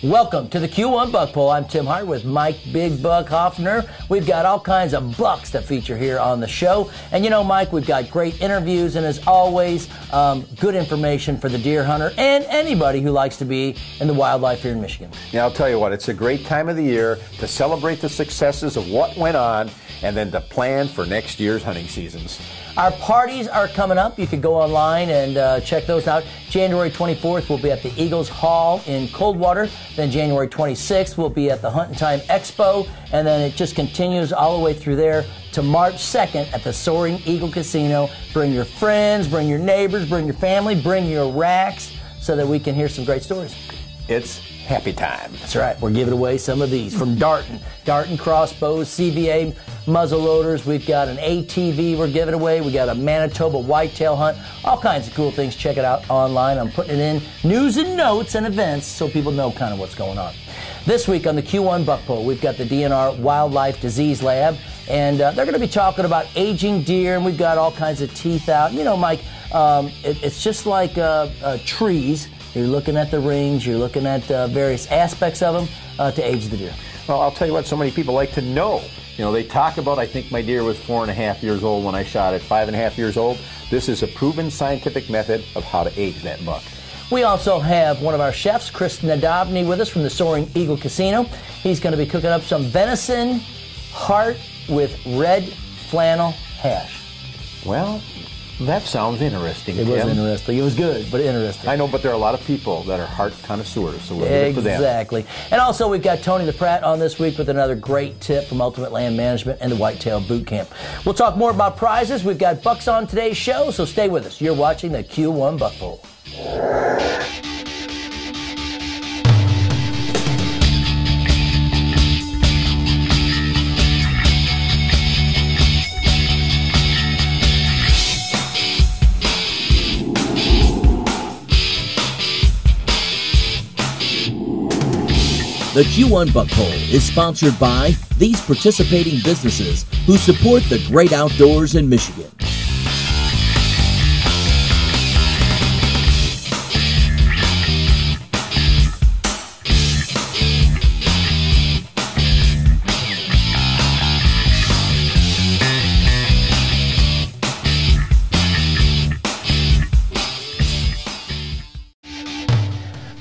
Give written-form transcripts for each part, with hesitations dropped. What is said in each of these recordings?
Welcome to the Q1 Buck Poll. I'm Tim Hart with Mike Big Buck Hoffner. We've got all kinds of bucks to feature here on the show. And you know, Mike, we've got great interviews and, as always, good information for the deer hunter and anybody who likes to be in the wildlife here in Michigan. Yeah, I'll tell you what, it's a great time of the year to celebrate the successes of what went on and then to plan for next year's hunting seasons. Our parties are coming up. You can go online and check those out. January 24th, we'll be at the Eagles Hall in Coldwater. Then January 26th, we'll be at the Hunt and Time Expo. And then it just continues all the way through there to March 2nd at the Soaring Eagle Casino. Bring your friends, bring your neighbors, bring your family, bring your racks so that we can hear some great stories. It's happy time. That's right. We're giving away some of these from Darton crossbows, CVA muzzle loaders. We've got an ATV we're giving away. We got a Manitoba whitetail hunt. All kinds of cool things. Check it out online. I'm putting it in news and notes and events so people know kind of what's going on. This week on the Q1 Buck Poll, we've got the DNR Wildlife Disease Lab, and they're going to be talking about aging deer, and we've got all kinds of teeth out. You know, Mike, it's just like trees. You're looking at the rings, you're looking at various aspects of them to age the deer. Well, I'll tell you what, so many people like to know. You know, they talk about, I think my deer was 4.5 years old when I shot it, 5.5 years old. This is a proven scientific method of how to age that buck. We also have one of our chefs, Chris Nadobny, with us from the Soaring Eagle Casino. He's going to be cooking up some venison heart with red flannel hash. Well, that sounds interesting, It Tim. was interesting. It was good, but interesting. I know, but there are a lot of people that are heart connoisseurs, so we'll leave it for them. Exactly. And also, we've got Tony the Pratt on this week with another great tip from Ultimate Land Management and the Whitetail Boot Camp. We'll talk more about prizes. We've got bucks on today's show, so stay with us. You're watching the Q1 Buck Poll. The Q1 Buck Poll is sponsored by these participating businesses who support the great outdoors in Michigan.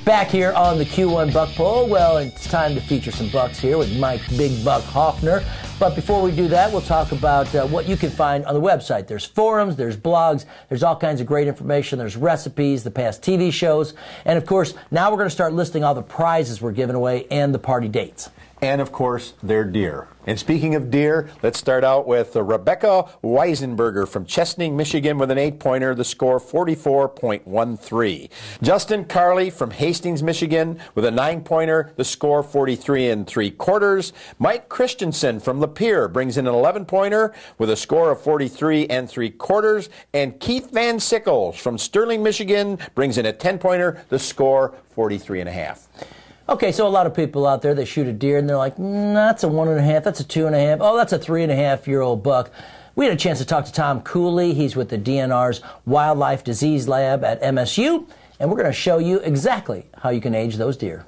Back here on the Q1 Buck Poll, well, it's time to feature some bucks here with Mike Big Buck Hoffner. But before we do that, we'll talk about what you can find on the website. There's forums, there's blogs, there's all kinds of great information, there's recipes, the past TV shows, and of course, now we're going to start listing all the prizes we're giving away and the party dates. And of course, they're deer. And speaking of deer, let's start out with Rebecca Weisenberger from Chesaning, Michigan with an 8-pointer, the score 44.13. Justin Carley from Hastings, Michigan with a 9-pointer, the score 43 3/4. Mike Christensen from Lapeer brings in an 11-pointer with a score of 43 3/4. And Keith Van Sickles from Sterling, Michigan brings in a 10-pointer, the score 43.5. Okay, so a lot of people out there, they shoot a deer and they're like, that's a 1.5, that's a 2.5, oh, that's a 3.5-year-old buck. We had a chance to talk to Tom Cooley. He's with the DNR's Wildlife Disease Lab at MSU, and we're going to show you exactly how you can age those deer.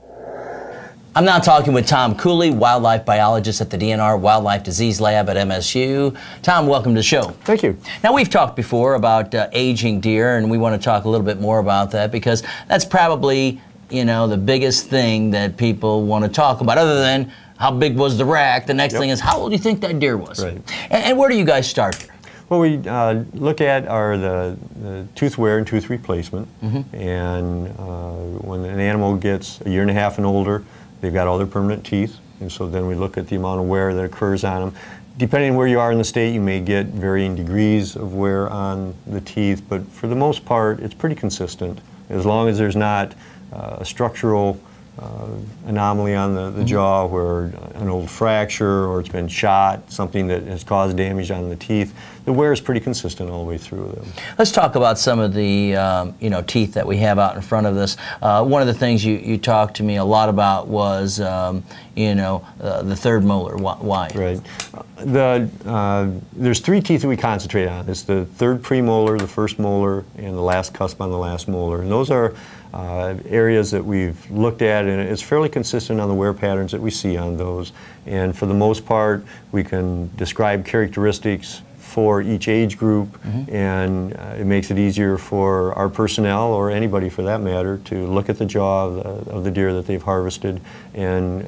I'm now talking with Tom Cooley, wildlife biologist at the DNR Wildlife Disease Lab at MSU. Tom, welcome to the show. Thank you. Now, we've talked before about aging deer, and we want to talk a little bit more about that because that's probably, you know, the biggest thing that people want to talk about, other than how big was the rack. The next thing is, how old do you think that deer was? Right. And where do you guys start here? What we look at are the tooth wear and tooth replacement. And when an animal gets a 1.5 years and older, they've got all their permanent teeth. And so then we look at the amount of wear that occurs on them. Depending on where you are in the state, you may get varying degrees of wear on the teeth, but for the most part, it's pretty consistent. As long as there's not a structural anomaly on the jaw, where an old fracture or it's been shot, something that has caused damage on the teeth, the wear is pretty consistent all the way through them. Let's talk about some of the teeth that we have out in front of this. One of the things you talked to me a lot about was the third molar. Why? Right. There's 3 teeth that we concentrate on. It's the third premolar, the first molar, and the last cusp on the last molar. And those are areas that we've looked at, and it's fairly consistent on the wear patterns that we see on those. And for the most part, we can describe characteristics for each age group, and it makes it easier for our personnel, or anybody for that matter, to look at the jaw of the deer that they've harvested and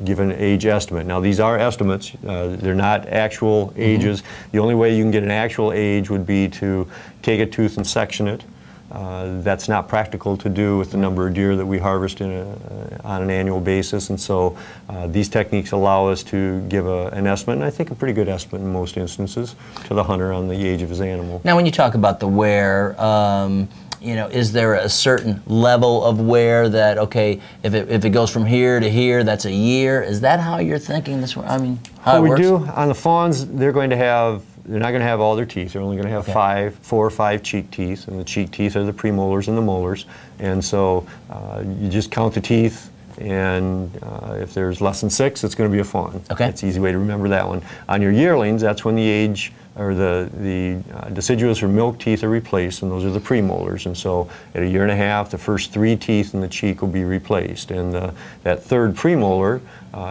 give an age estimate. Now, these are estimates. They're not actual ages. The only way you can get an actual age would be to take a tooth and section it. That's not practical to do with the number of deer that we harvest on an annual basis, and so these techniques allow us to give an estimate, and I think a pretty good estimate in most instances, to the hunter on the age of his animal. Now, when you talk about the wear, you know, is there a certain level of wear that, okay, if it goes from here to here, that's a year? Is that how you're thinking this? I mean, how it works? What we do on the fawns, they're not going to have all their teeth. They're only going to have 4 or 5 cheek teeth, and the cheek teeth are the premolars and the molars. And so you just count the teeth, and if there's less than 6, it's going to be a fawn. Okay. That's an easy way to remember that one. On your yearlings, that's when the age, or the deciduous or milk teeth are replaced, and those are the premolars. And so at a year and a half, the first 3 teeth in the cheek will be replaced. And that third premolar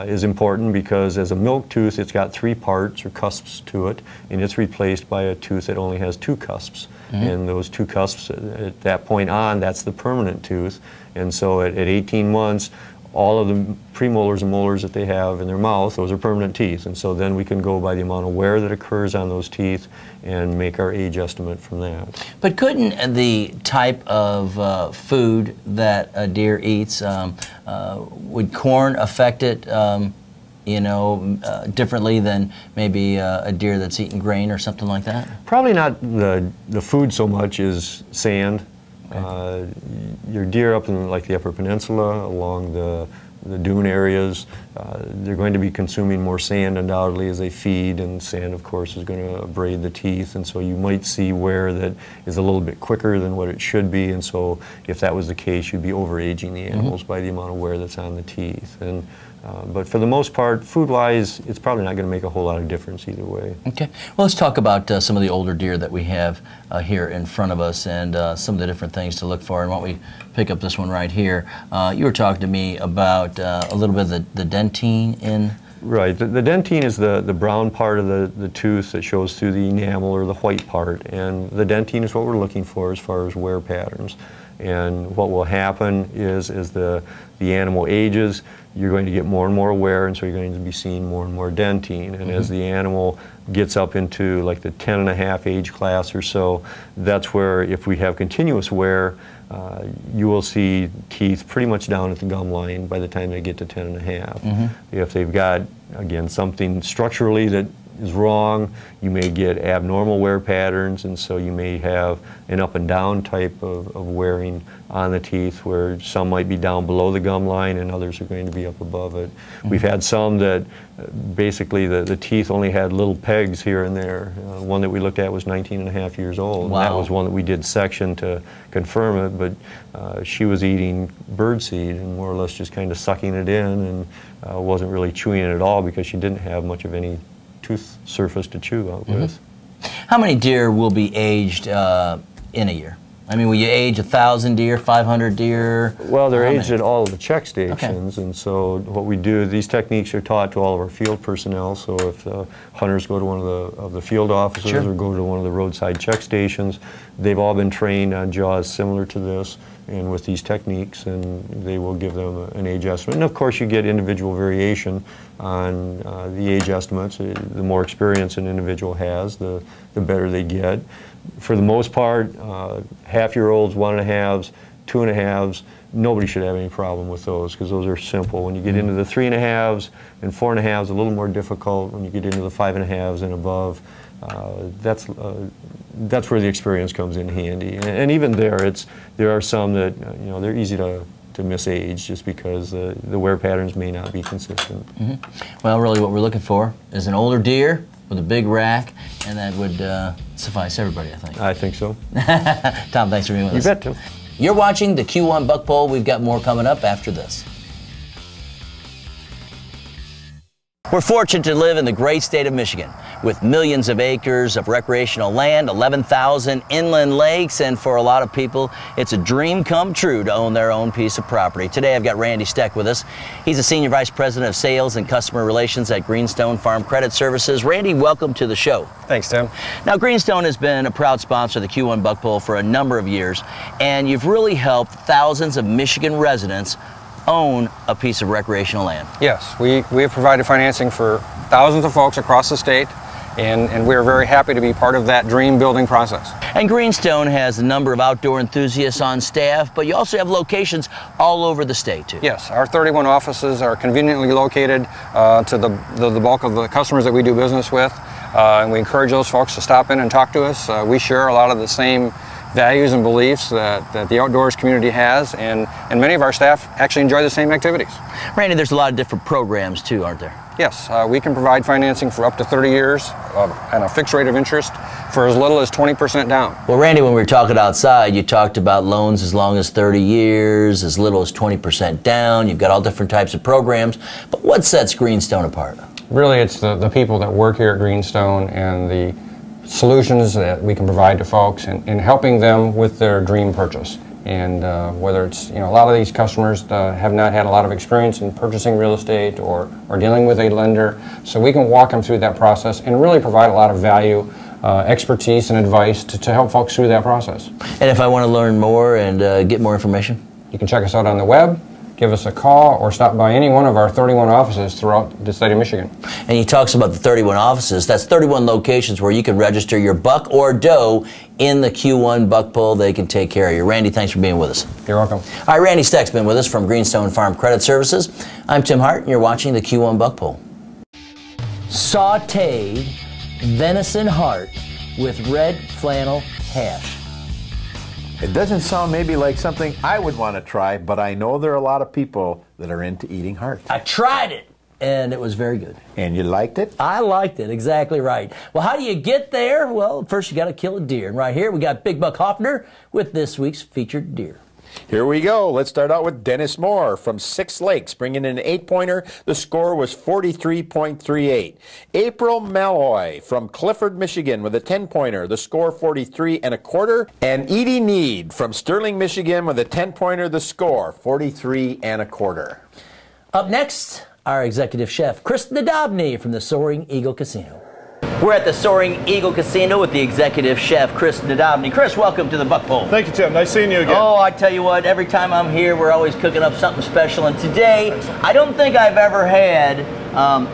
is important because as a milk tooth, it's got 3 parts or cusps to it, and it's replaced by a tooth that only has 2 cusps. And those 2 cusps, at that point on, that's the permanent tooth. And so at 18 months, all of the premolars and molars that they have in their mouth, those are permanent teeth. And so then we can go by the amount of wear that occurs on those teeth and make our age estimate from that. But couldn't the type of food that a deer eats, would corn affect it, you know, differently than maybe a deer that's eating grain or something like that? Probably not the food so much as sand. Okay. Your deer up in like the Upper Peninsula, along the dune areas, they're going to be consuming more sand undoubtedly as they feed, and sand of course is going to abrade the teeth, and so you might see wear that is a little bit quicker than what it should be, and so if that was the case, you'd be overaging the animals by the amount of wear that's on the teeth. And but for the most part, food-wise, it's probably not going to make a whole lot of difference either way. Okay. Well, let's talk about some of the older deer that we have here in front of us, and some of the different things to look for. And why don't we pick up this one right here? You were talking to me about a little bit of the dentine in... Right. The dentine is the brown part of the tooth that shows through the enamel, or the white part. And the dentine is what we're looking for as far as wear patterns. And what will happen is as the animal ages, you're going to get more and more wear, and so you're going to be seeing more and more dentine. And as the animal gets up into like the 10.5 age class or so, that's where if we have continuous wear, you will see teeth pretty much down at the gum line by the time they get to 10.5. If they've got, again, something structurally that is wrong, you may get abnormal wear patterns, and so you may have an up and down type of wearing on the teeth, where some might be down below the gum line and others are going to be up above it. We've had some that basically the teeth only had little pegs here and there. One that we looked at was 19.5 years old. Wow. And that was one that we did section to confirm it, but she was eating birdseed and more or less just kind of sucking it in, and wasn't really chewing it at all because she didn't have much of any tooth surface to chew out with. How many deer will be aged in a year? I mean, will you age 1,000 deer, 500 deer? Well, they're aged at all of the check stations, and so what we do, these techniques are taught to all of our field personnel, so if hunters go to one of the field officers or go to one of the roadside check stations, they've all been trained on jaws similar to this and with these techniques, and they will give them an age estimate. And of course you get individual variation on the age estimates. The more experience an individual has, the better they get. For the most part, half-year-olds, 1.5s, 2.5s, nobody should have any problem with those because those are simple. When you get into the 3.5s and 4.5s, a little more difficult. When you get into the 5.5s and above, that's where the experience comes in handy. And even there are some that they're easy to misage just because the wear patterns may not be consistent. Well, really what we're looking for is an older deer with a big rack, and that would suffice everybody, I think. I think so. Tom, thanks for being with us. You bet, Tim. You're watching the Q1 Buck Poll. We've got more coming up after this. We're fortunate to live in the great state of Michigan, with millions of acres of recreational land, 11,000 inland lakes, and for a lot of people, it's a dream come true to own their own piece of property. Today I've got Randy Steck with us. He's a Senior Vice President of Sales and Customer Relations at Greenstone Farm Credit Services. Randy, welcome to the show. Thanks, Tim. Now, Greenstone has been a proud sponsor of the Q1 Buck Poll for a number of years, and you've really helped thousands of Michigan residents own a piece of recreational land. Yes, we have provided financing for thousands of folks across the state, and we are very happy to be part of that dream building process. And Greenstone has a number of outdoor enthusiasts on staff, but you also have locations all over the state too. Yes, our 31 offices are conveniently located to the bulk of the customers that we do business with, and we encourage those folks to stop in and talk to us. We share a lot of the same values and beliefs that the outdoors community has, and many of our staff actually enjoy the same activities. Randy, there's a lot of different programs too, aren't there? Yes, we can provide financing for up to 30 years and a fixed rate of interest for as little as 20% down. Well, Randy, when we were talking outside, you talked about loans as long as 30 years, as little as 20% down. You've got all different types of programs, but what sets Greenstone apart? Really, it's the people that work here at Greenstone and the solutions that we can provide to folks and helping them with their dream purchase. And whether it's, a lot of these customers have not had a lot of experience in purchasing real estate or dealing with a lender, so we can walk them through that process and really provide a lot of value, expertise and advice to help folks through that process. And if I want to learn more and get more information? You can check us out on the web, give us a call, or stop by any one of our 31 offices throughout the state of Michigan. And he talks about the 31 offices. That's 31 locations where you can register your buck or doe in the Q1 Buck Poll. They can take care of you. Randy, thanks for being with us. You're welcome. All right, Randy Steck's been with us from Greenstone Farm Credit Services. I'm Tim Hart, and you're watching the Q1 Buck Poll. Sauteed venison heart with red flannel hash. It doesn't sound maybe like something I would want to try, but I know there are a lot of people that are into eating heart. I tried it, and it was very good. And you liked it? I liked it, exactly right. Well, how do you get there? Well, first you got to kill a deer. And right here we got Big Buck Hoffner with this week's featured deer. Here we go. Let's start out with Dennis Moore from 6 Lakes, bringing in an 8-pointer. The score was 43.38. April Malloy from Clifford, Michigan, with a 10-pointer. The score 43.25. And Edie Need from Sterling, Michigan, with a 10-pointer. The score 43.25. Up next, our executive chef, Chris Nadobny from the Soaring Eagle Casino. We're at the Soaring Eagle Casino with the executive chef, Chris Nadobny. Chris, welcome to the Buck Poll. Thank you, Tim. Nice seeing you again. Oh, I tell you what, every time I'm here, we're always cooking up something special. And today, I don't think I've ever had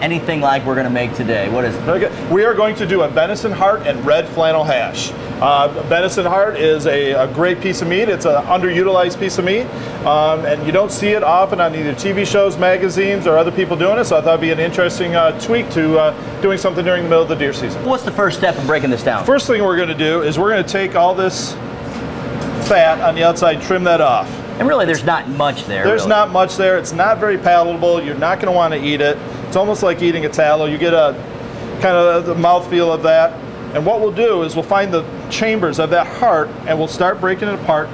anything like we're going to make today. What is it? Very good. We are going to do a venison heart and red flannel hash. Venison heart is a great piece of meat. It's an underutilized piece of meat, and you don't see it often on either TV shows, magazines, or other people doing it, so I thought it would be an interesting tweak to doing something during the middle of the deer season. What's the first step in breaking this down? First thing we're going to do is we're going to take all this fat on the outside, trim that off. And really, there's not much there. There's not much there. It's not very palatable. You're not going to want to eat it. It's almost like eating a tallow. You get a kind of the mouthfeel of that. And what we'll do is we'll find the chambers of that heart, and we'll start breaking it apart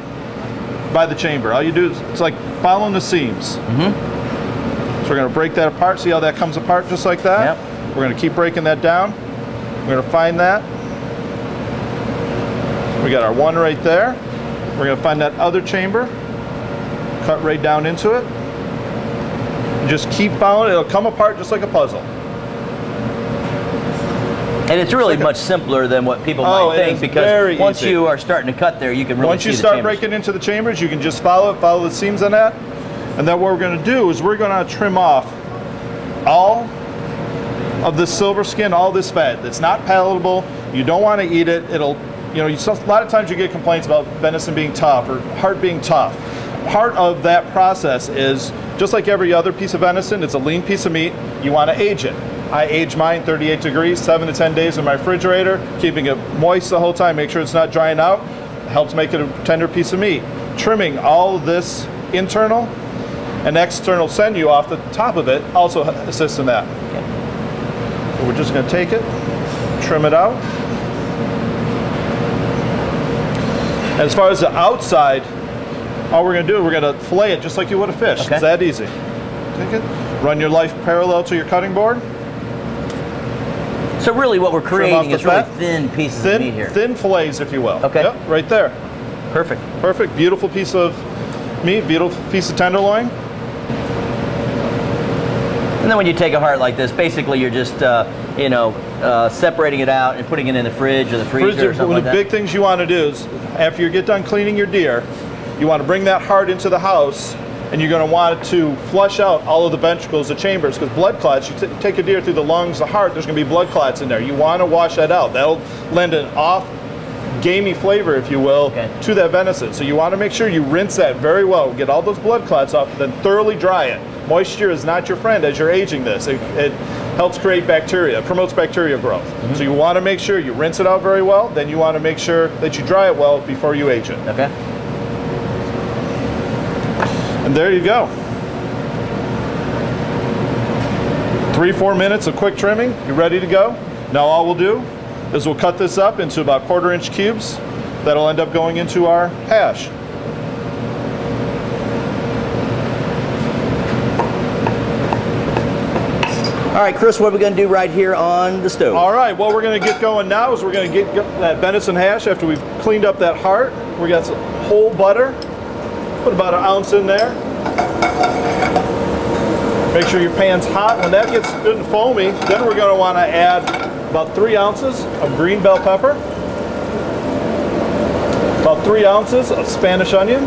by the chamber. All you do is, it's like following the seams. So we're going to break that apart. See how that comes apart just like that? Yep. We're going to keep breaking that down. We're going to find that. We got our one right there. We're going to find that other chamber. Cut right down into it. And just keep following it. It'll come apart just like a puzzle. And it's really much simpler than what people might think, because once you are starting to cut there, you can really Once you start breaking into the chambers, you can just follow the seams on that. And then what we're going to do is we're going to trim off all of this silver skin, all this fat. It's not palatable. You don't want to eat it. It'll, a lot of times you get complaints about venison being tough or heart being tough. Part of that process is, just like every other piece of venison, it's a lean piece of meat. You want to age it. I age mine 38 degrees, 7 to 10 days in my refrigerator, keeping it moist the whole time, make sure it's not drying out. It helps make it a tender piece of meat. Trimming all of this internal and external sinew off the top of it also assists in that. So we're just going to take it, trim it out. And as far as the outside, all we're going to do, we're going to fillet it just like you would a fish. Okay. It's that easy. Take it, run your knife parallel to your cutting board. So really what we're creating is really fat. thin pieces of meat here. Thin fillets, if you will. Okay. Yep, right there. Perfect. Perfect. Beautiful piece of meat, beautiful piece of tenderloin. And then when you take a heart like this, basically you're just, you know, separating it out and putting it in the fridge or the freezer or something One like of the that. big things you want to do is, after you get done cleaning your deer, you want to bring that heart into the house, and you're going to want to flush out all of the ventricles, the chambers, because blood clots, you take a deer through the lungs, the heart, there's going to be blood clots in there. You want to wash that out. That'll lend an off gamey flavor, if you will, to that venison. So you want to make sure you rinse that very well, get all those blood clots off, then thoroughly dry it. Moisture is not your friend as you're aging this. It helps create bacteria, it promotes bacterial growth. So you want to make sure you rinse it out very well, then you want to make sure that you dry it well before you age it. Okay. And there you go. 3-4 minutes of quick trimming, you're ready to go. Now all we'll do is we'll cut this up into about 1/4 inch cubes. That'll end up going into our hash. All right, Chris, what are we going to do right here on the stove? All right, what we're going to get going now is we're going to get that venison hash after we've cleaned up that heart. We got some whole butter. Put about 1 ounce in there. Make sure your pan's hot. When that gets good and foamy, then we're going to want to add about 3 ounces of green bell pepper, about 3 ounces of Spanish onion.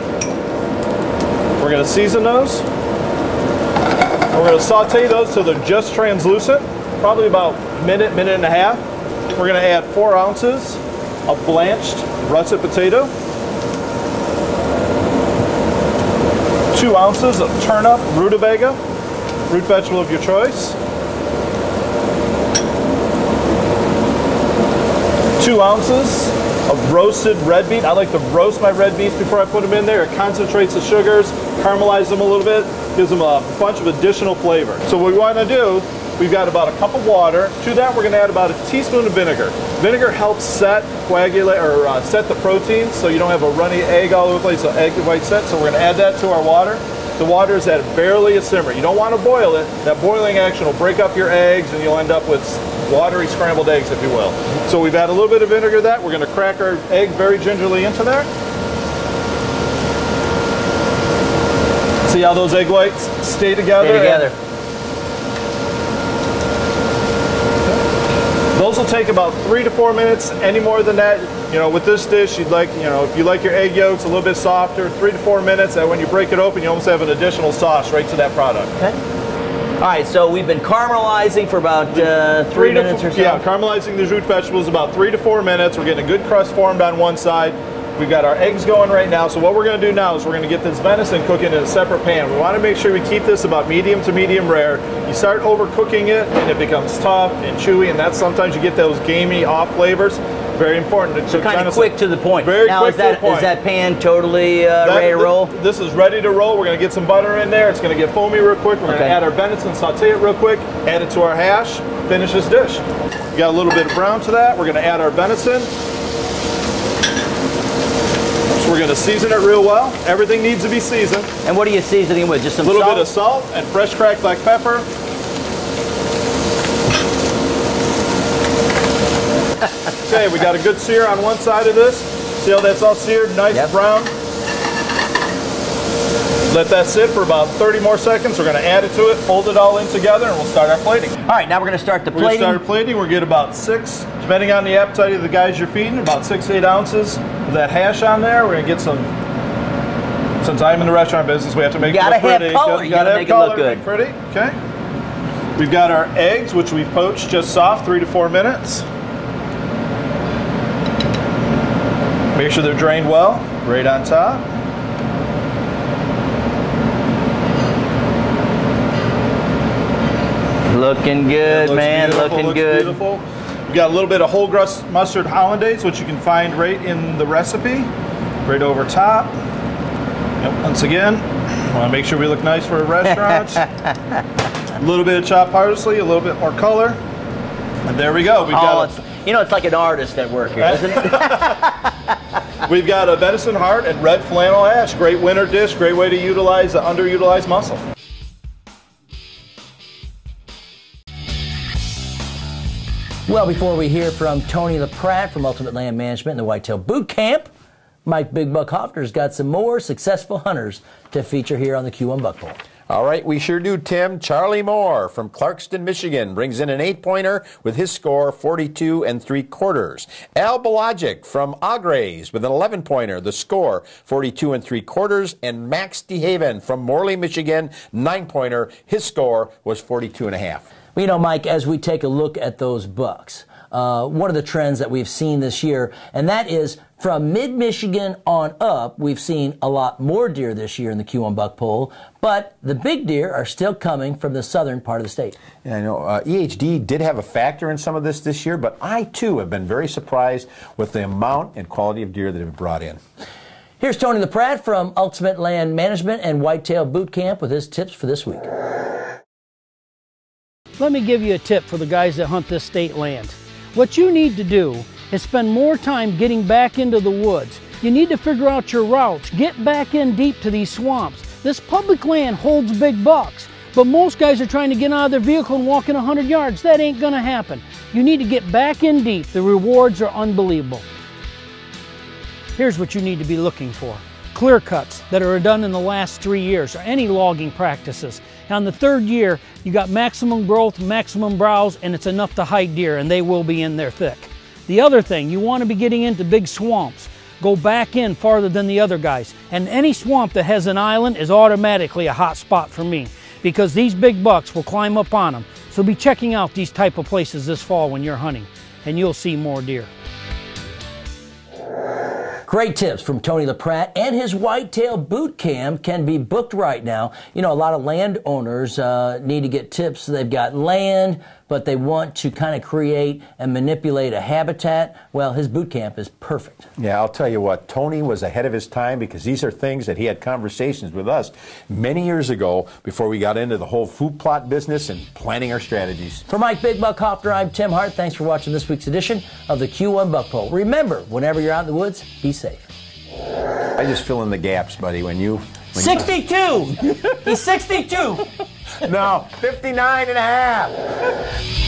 We're going to season those. And we're going to saute those till they're just translucent, probably about a minute, minute and a half. We're going to add 4 ounces of blanched russet potato, 2 ounces of turnip rutabaga, root vegetable of your choice, 2 ounces of roasted red beet. I like to roast my red beets before I put them in there. It concentrates the sugars, caramelizes them a little bit, gives them a bunch of additional flavor. So what we want to do, we've got about a cup of water. To that we're going to add about a teaspoon of vinegar. Vinegar helps set the proteins so you don't have a runny egg all over the place, so egg white set. So we're going to add that to our water. The water is at barely a simmer. You don't want to boil it. That boiling action will break up your eggs and you'll end up with watery scrambled eggs, if you will. So we've added a little bit of vinegar to that. We're going to crack our egg very gingerly into there. See how those egg whites stay together? Stay together. Those will take about 3 to 4 minutes. Any more than that, you know, with this dish, you'd like, you know, if you like your egg yolks a little bit softer, 3 to 4 minutes, and when you break it open, you almost have an additional sauce right to that product. Okay. All right, so we've been caramelizing for about 3 minutes or so. Yeah, caramelizing these root vegetables about 3 to 4 minutes. We're getting a good crust formed on one side. We've got our eggs going right now. So what we're going to do now is we're going to get this venison cooking in a separate pan. We want to make sure we keep this about medium to medium rare. You start overcooking it and it becomes tough and chewy, and that's sometimes you get those gamey off flavors. Very important. So kind of quick to the point. Very now, quick is that, to the point. Is that pan totally ready to roll? This is ready to roll. We're going to get some butter in there. It's going to get foamy real quick. We're going to add our venison, saute it real quick, add it to our hash, finish this dish. We got a little bit of brown to that. We're going to add our venison. So we're going to season it real well. Everything needs to be seasoned. And what are you seasoning with? Just some salt? A little bit of salt and fresh cracked black pepper. Okay, we got a good sear on one side of this. See how that's all seared, nice brown? Let that sit for about 30 more seconds. We're going to add it to it, fold it all in together, and we'll start our plating. All right, now we're going to start the plating. We're going to start plating. We'll get about 6, depending on the appetite of the guys you're feeding, about 6 to 8 ounces of that hash on there. We're going to get some, since I'm in the restaurant business, we have to make it look pretty. You got to make it look good. Pretty, okay. We've got our eggs, which we've poached just soft, 3 to 4 minutes. Make sure they're drained well, right on top. Looking good, man, looking good. Beautiful. We've got a little bit of whole grass mustard hollandaise, which you can find right in the recipe, right over top. Yep, once again, want to make sure we look nice for a restaurant. A little bit of chopped parsley, a little bit more color. And there we go. We've got you know, it's like an artist at work here, isn't it? We've got a venison heart and red flannel hash. Great winter dish, great way to utilize the underutilized muscle. Well, before we hear from Tony LaPratt from Ultimate Land Management and the Whitetail Boot Camp, Mike Big Buck Hoffner's got some more successful hunters to feature here on the Q1 Buck Poll. All right, we sure do, Tim. Charlie Moore from Clarkston, Michigan brings in an 8-pointer with his score 42 3/4. Al Belagic from Agrays with an 11-pointer, the score 42 3/4. And Max DeHaven from Morley, Michigan, 9-pointer, his score was 42 1/2. Well, you know, Mike, as we take a look at those bucks, one of the trends that we've seen this year, and that is from mid-Michigan on up, we've seen a lot more deer this year in the Q1 Buck Poll, but the big deer are still coming from the southern part of the state. Yeah, I know. EHD did have a factor in some of this year, but I, too, have been very surprised with the amount and quality of deer that have been brought in. Here's Tony LaPratt from Ultimate Land Management and Whitetail Boot Camp with his tips for this week. Let me give you a tip for the guys that hunt this state land. What you need to do is spend more time getting back into the woods. You need to figure out your routes. Get back in deep to these swamps. This public land holds big bucks, but most guys are trying to get out of their vehicle and walk in 100 yards. That ain't gonna happen. You need to get back in deep. The rewards are unbelievable. Here's what you need to be looking for. Clear cuts that are done in the last 3 years or any logging practices. Now in the 3rd year, you got maximum growth, maximum browse, and it's enough to hide deer, and they will be in there thick. The other thing, you want to be getting into big swamps. Go back in farther than the other guys. And any swamp that has an island is automatically a hot spot for me because these big bucks will climb up on them. So be checking out these type of places this fall when you're hunting, and you'll see more deer. Great tips from Tony LaPratt, and his Whitetail Boot Camp can be booked right now. You know, a lot of landowners need to get tips. They've got land, but they want to kind of create and manipulate a habitat. Well, his boot camp is perfect. Yeah, I'll tell you what, Tony was ahead of his time because these are things that he had conversations with us many years ago before we got into the whole food plot business and planning our strategies. For Mike Big Buck Hoffner, I'm Tim Hart. Thanks for watching this week's edition of the Q1 Buck Poll. Remember, whenever you're out in the woods, be safe. I just fill in the gaps, buddy, when you... 62! He's 62! No, 59 1/2.